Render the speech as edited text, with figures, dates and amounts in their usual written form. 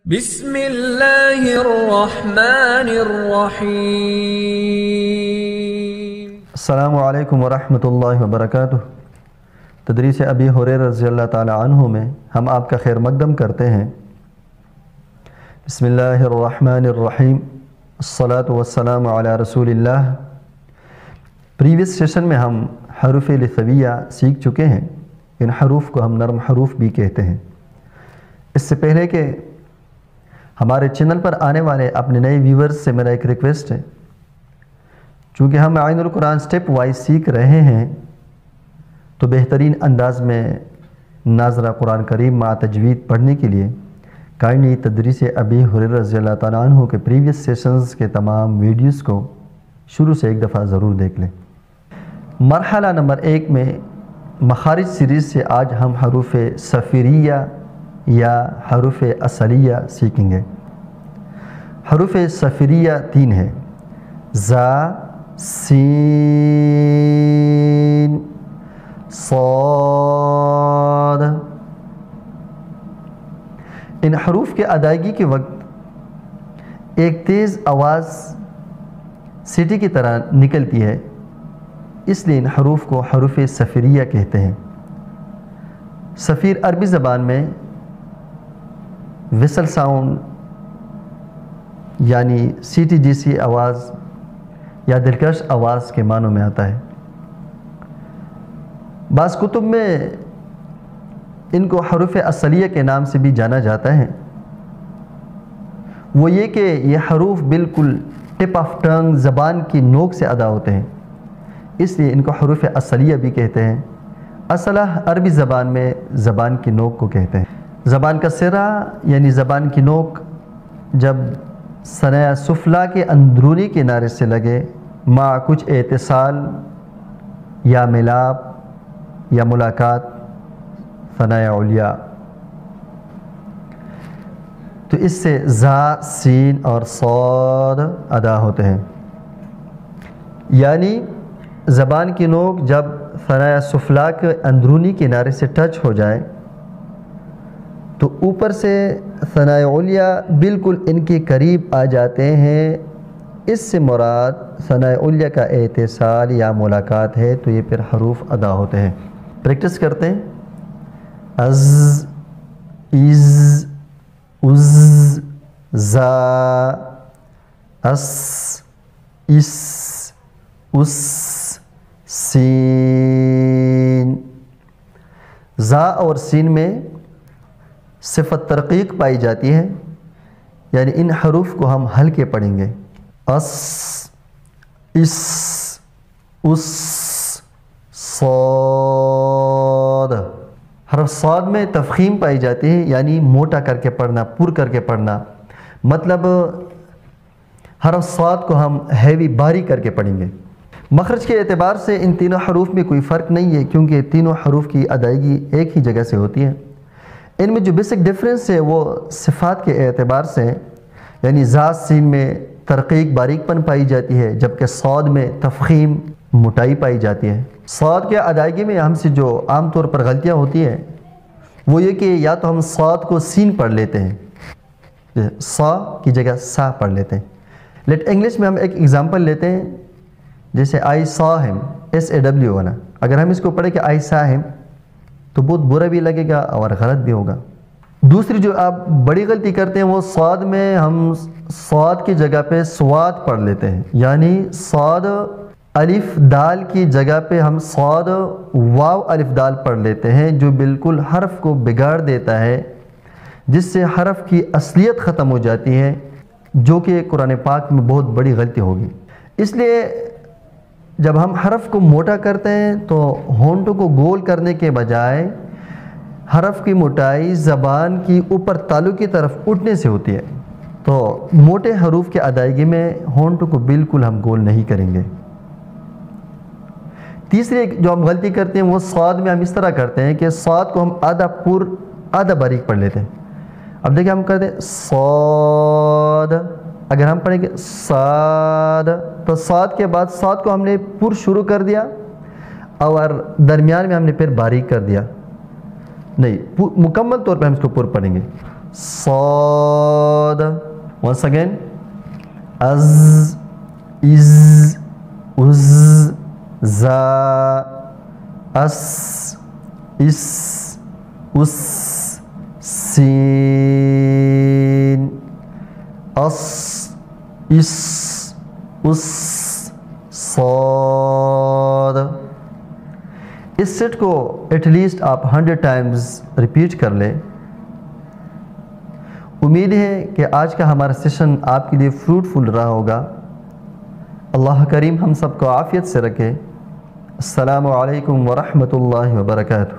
بسم اللہ الرحمن الرحیم۔ السلام علیکم ورحمۃ اللہ وبرکاتہ۔ تدریس ابی ہریرہ رضی اللہ تعالی عنہ میں ہم آپ کا خیر مقدم کرتے ہیں۔ بسم اللہ الرحمن الرحیم، الصلاۃ والسلام علی رسول اللہ۔ پریویس سیشن میں ہم حروف لثویہ سیکھ چکے ہیں۔ ان حروف کو ہم نرم حروف بھی کہتے ہیں۔ اس سے پہلے کہ ہمارے چینل پر آنے والے اپنے نئے ویورز سے میرا ایک ریکویسٹ ہے، چونکہ ہم معانی القرآن سٹیپ وائز سیکھ رہے ہیں تو بہترین انداز میں ناظرہ قرآن کریم مع تجوید پڑھنے کے لیے کائنڈلی تدریس ابی ہریرہ رضی اللہ تعالیٰ عنہ کے پریویس سیشنز کے تمام ویڈیوز کو شروع سے ایک دفعہ ضرور دیکھ لیں۔ مرحلہ نمبر 1 میں مخارج سیریز سے آج ہم حروف صفیریہ یا حروف اصلیہ سیکھیں گے۔ حروف صفیریہ 3 ہیں: زا، سین، صاد۔ ان حروف کے ادائیگی کے وقت ایک تیز آواز سیٹی کی طرح نکلتی ہے، اس لیے ان حروف کو حروف صفیریہ کہتے ہیں۔ صفیر عربی زبان میں وسل ساؤنڈ یعنی سیٹی جیسی آواز یا دلکش آواز کے معنوں میں آتا ہے۔ بعض کتب میں ان کو حروف اصلیہ کے نام سے بھی جانا جاتا ہے۔ وہ یہ کہ یہ حروف بالکل ٹپ آف ٹنگ زبان کی نوک سے ادا ہوتے ہیں، اس لیے ان کو حروف اصلیہ بھی کہتے ہیں۔ اصلہ عربی زبان میں زبان کی نوک کو کہتے ہیں۔ زبان کا سرا یعنی زبان کی نوک جب ثنایا سفلا کے اندرونی کنارے سے لگے مع کچھ اتصال یا ملاپ یا ملاقات ثنایا علیا، تو اس سے زا، سین اور صاد ادا ہوتے ہیں۔ یعنی زبان کی نوک جب ثنایا سفلا کے اندرونی کنارے سے ٹچ ہو جائے تو اوپر سے ثنایا علیا بالکل ان کے قریب آ جاتے ہیں۔ اس سے مراد ثنایا علیا کا اتصال یا ملاقات ہے، تو یہ پھر حروف ادا ہوتے ہیں۔ پریکٹس کرتے ہیں۔ از، از، از، زا، اس، اس، اس، سین۔ زا اور سین میں صفت ترقیق پائی جاتی ہے، یعنی ان حروف کو ہم ہلکے پڑھیں گے۔ اس، اس، اس، صاد۔ حرف صاد میں تفخیم پائی جاتی ہے، یعنی موٹا کر کے پڑھنا، پر کر کے پڑھنا، مطلب حرف صاد کو ہم ہیوی باری کر کے پڑھیں گے۔ مخرج کے اعتبار سے ان تینوں حروف میں کوئی فرق نہیں ہے، کیونکہ تینوں حروف کی ادائیگی ایک ہی جگہ سے ہوتی ہے۔ ان میں جو بیسک ڈفرینس ہے وہ صفات کے اعتبار سے، یعنی زا سین میں ترقیق باریک پن پائی جاتی ہے، جبکہ صاد میں تفخیم موٹائی پائی جاتی ہے۔ صاد کے ادائیگی میں ہم سے جو عام طور پر غلطیاں ہوتی ہیں وہ یہ کہ یا تو ہم صاد کو سین پڑھ لیتے ہیں، سا کی جگہ سا پڑھ لیتے ہیں۔ لیٹ انگلش میں ہم ایک ایگزامپل لیتے ہیں، جیسے آئی سا ہم، ایس اے ڈبلیو والا، اگر ہم اس کو پڑھیں کہ آئی سا ہم تو بہت برا بھی لگے گا اور غلط بھی ہوگا۔ دوسری جو آپ بڑی غلطی کرتے ہیں وہ صاد میں ہم صاد کی جگہ پہ سواد پڑھ لیتے ہیں، یعنی صاد الف دال کی جگہ پہ ہم صاد واو الف دال پڑھ لیتے ہیں، جو بالکل حرف کو بگاڑ دیتا ہے، جس سے حرف کی اصلیت ختم ہو جاتی ہے، جو کہ قرآن پاک میں بہت بڑی غلطی ہوگی۔ اس لیے جب ہم حرف کو موٹا کرتے ہیں تو ہونٹوں کو گول کرنے کے بجائے حرف کی موٹائی زبان کی اوپر تالو کی طرف اٹھنے سے ہوتی ہے، تو موٹے حروف کے ادائیگی میں ہونٹوں کو بالکل ہم گول نہیں کریں گے۔ تیسری جو ہم غلطی کرتے ہیں وہ صاد میں ہم اس طرح کرتے ہیں کہ صاد کو ہم آدھا پر آدھا باریک پڑھ لیتے ہیں۔ اب دیکھیں ہم کرتے ہیں صاد، اگر ہم پڑھیں گے صاد تو صاد کے بعد صاد کو ہم نے پر شروع کر دیا اور درمیان میں ہم نے پھر باریک کر دیا، نہیں مکمل طور پہ ہم اس کو پر پڑھیں گے۔ صاد. Once again. Az, iz, uz, za, as, is, us, sin, as, is, us, صاد. اس سیٹ کو ایٹ لیسٹ آپ 100 ٹائمز ریپیٹ کر لیں. امید ہے کہ آج کا ہمارا سیشن آپ کے لیے فروٹفل رہا ہوگا. اللہ کریم ہم سب کو عافیت سے رکھے. السلام علیکم ورحمۃ اللہ وبرکاتہ.